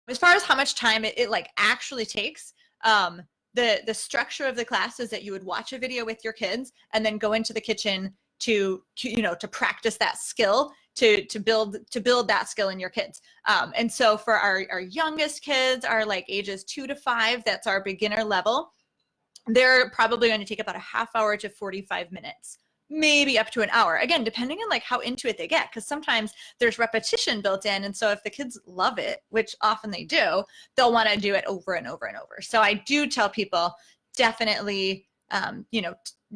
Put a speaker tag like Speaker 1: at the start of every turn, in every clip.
Speaker 1: As far as how much time it like actually takes, the structure of the class is that you would watch a video with your kids and then go into the kitchen to practice that skill, to build that skill in your kids. And so for our youngest kids, are like ages 2 to 5, that's our beginner level. They're probably going to take about a half hour to 45 minutes, maybe up to an hour, again depending on like how into it they get, because sometimes there's repetition built in, and so if the kids love it, which often they do, they'll want to do it over and over and over. So I do tell people, definitely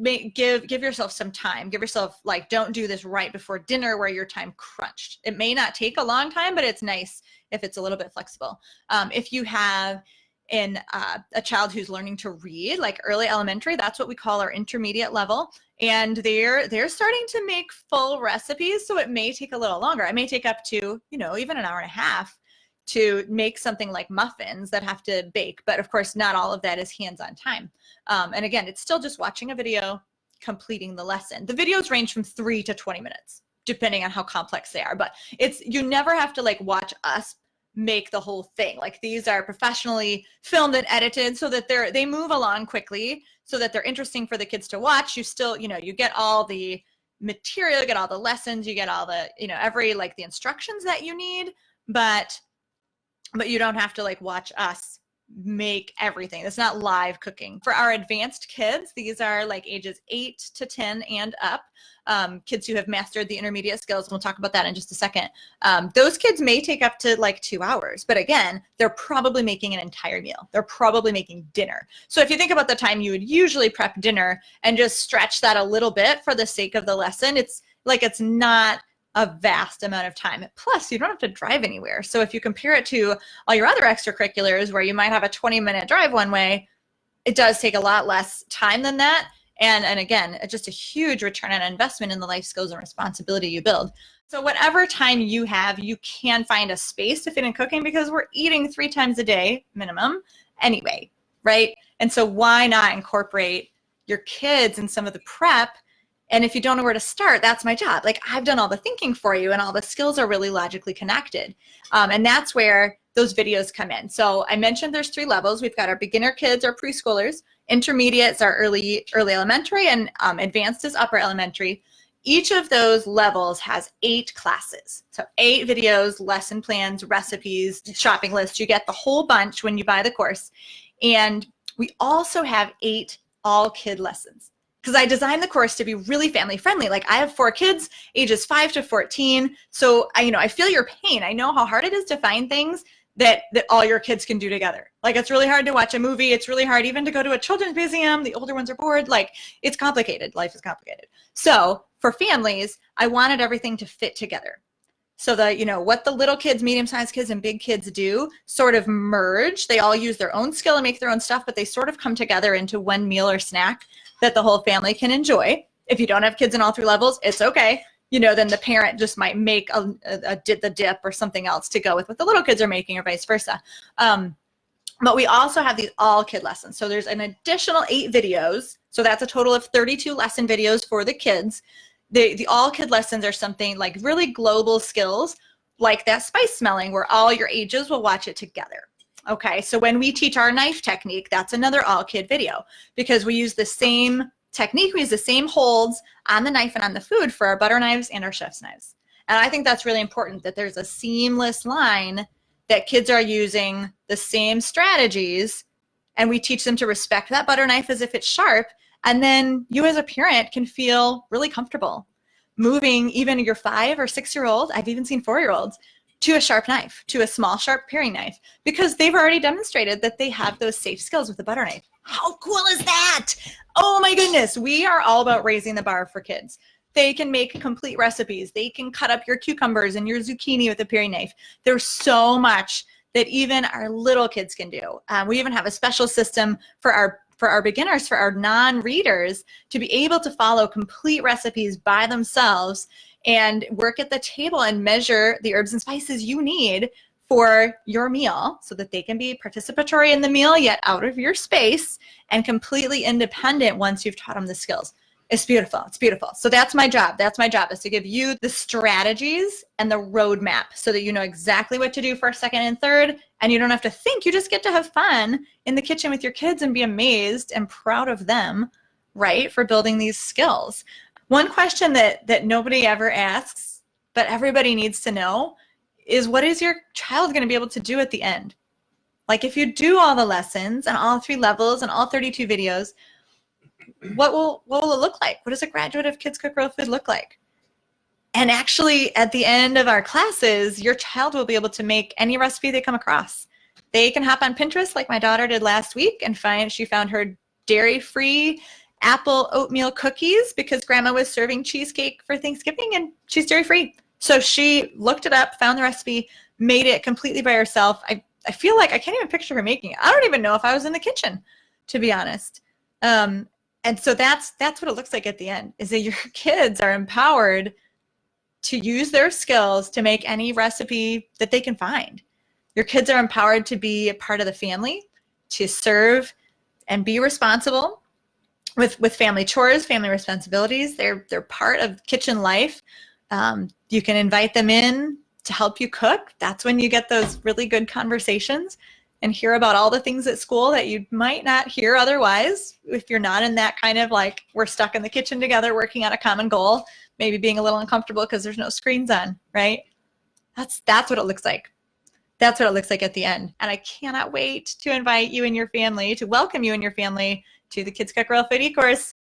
Speaker 1: give yourself some time. Give yourself, like, don't do this right before dinner where your time crunched. It may not take a long time, but it's nice if it's a little bit flexible. If you have a child who's learning to read, like early elementary, that's what we call our intermediate level, and they're starting to make full recipes, so it may take a little longer. It may take up to even an hour and a half to make something like muffins that have to bake, but of course not all of that is hands-on time. And again, it's still just watching a video, completing the lesson. The videos range from 3 to 20 minutes depending on how complex they are, but you never have to like watch us make the whole thing. Like, these are professionally filmed and edited so that they move along quickly, so that they're interesting for the kids to watch. You still, you get all the material, you get all the lessons, you get all the, every like the instructions that you need, but you don't have to like watch us make everything. It's not live cooking. For our advanced kids, these are like ages 8 to 10 and up, kids who have mastered the intermediate skills, and we'll talk about that in just a second. Those kids may take up to like 2 hours, but again, they're probably making an entire meal. They're probably making dinner. So if you think about the time you would usually prep dinner and just stretch that a little bit for the sake of the lesson, it's not a vast amount of time. Plus, you don't have to drive anywhere. So if you compare it to all your other extracurriculars where you might have a 20-minute drive one way, it does take a lot less time than that. And again, just a huge return on investment in the life skills and responsibility you build. So whatever time you have, you can find a space to fit in cooking, because we're eating 3 times a day minimum anyway, right? And so why not incorporate your kids in some of the prep? And if you don't know where to start, that's my job. Like, I've done all the thinking for you, and all the skills are really logically connected. And that's where those videos come in. So I mentioned there's 3 levels. We've got our beginner kids, our preschoolers, intermediates are early elementary, and advanced is upper elementary. Each of those levels has 8 classes. So 8 videos, lesson plans, recipes, shopping lists. You get the whole bunch when you buy the course. And we also have 8 all-kid lessons, because I designed the course to be really family friendly. Like, I have 4 kids, ages 5 to 14. So I feel your pain. I know how hard it is to find things that all your kids can do together. Like, it's really hard to watch a movie. It's really hard even to go to a children's museum. The older ones are bored. Like, it's complicated. Life is complicated. So for families, I wanted everything to fit together. So that, what the little kids, medium-sized kids, and big kids do sort of merge. They all use their own skill and make their own stuff, but they sort of come together into one meal or snack that the whole family can enjoy. If you don't have kids in all 3 levels, it's okay. Then the parent just might make the dip or something else to go with what the little kids are making, or vice versa. But we also have these all kid lessons. So there's an additional 8 videos. So that's a total of 32 lesson videos for the kids. The all kid lessons are something like really global skills, like that spice smelling, where all your ages will watch it together. Okay, so when we teach our knife technique, that's another all kid video, because we use the same technique, we use the same holds on the knife and on the food for our butter knives and our chef's knives. And I think that's really important, that there's a seamless line, that kids are using the same strategies, and we teach them to respect that butter knife as if it's sharp. And then you as a parent can feel really comfortable moving even your 5 or 6-year-old, I've even seen 4-year-olds, to a sharp knife, to a small, sharp paring knife, because they've already demonstrated that they have those safe skills with the butter knife. How cool is that? Oh my goodness. We are all about raising the bar for kids. They can make complete recipes. They can cut up your cucumbers and your zucchini with a paring knife. There's so much that even our little kids can do. We even have a special system for our beginners, for our non-readers, to be able to follow complete recipes by themselves and work at the table and measure the herbs and spices you need for your meal, so that they can be participatory in the meal, yet out of your space, and completely independent once you've taught them the skills. It's beautiful. It's beautiful. So that's my job. That's my job, is to give you the strategies and the roadmap so that you know exactly what to do first, second, and third. And you don't have to think. You just get to have fun in the kitchen with your kids and be amazed and proud of them, right, for building these skills. One question that nobody ever asks, but everybody needs to know, is what is your child going to be able to do at the end? Like, if you do all the lessons and all 3 levels and all 32 videos, what will it look like? What does a graduate of Kids Cook Real Food look like? And actually, at the end of our classes, your child will be able to make any recipe they come across. They can hop on Pinterest like my daughter did last week and she found her dairy-free apple oatmeal cookies because grandma was serving cheesecake for Thanksgiving and she's dairy-free. So she looked it up, found the recipe, made it completely by herself. I feel like I can't even picture her making it. I don't even know if I was in the kitchen, to be honest. And so that's what it looks like at the end, is that your kids are empowered to use their skills to make any recipe that they can find. Your kids are empowered to be a part of the family, to serve and be responsible with family chores, family responsibilities. They're part of kitchen life. You can invite them in to help you cook. That's when you get those really good conversations and hear about all the things at school that you might not hear otherwise if you're not in that kind of like, we're stuck in the kitchen together working on a common goal, maybe being a little uncomfortable because there's no screens on, right? That's what it looks like. That's what it looks like at the end. And I cannot wait to invite you and your family, to welcome you and your family to the Kids Cook Real Food e-course.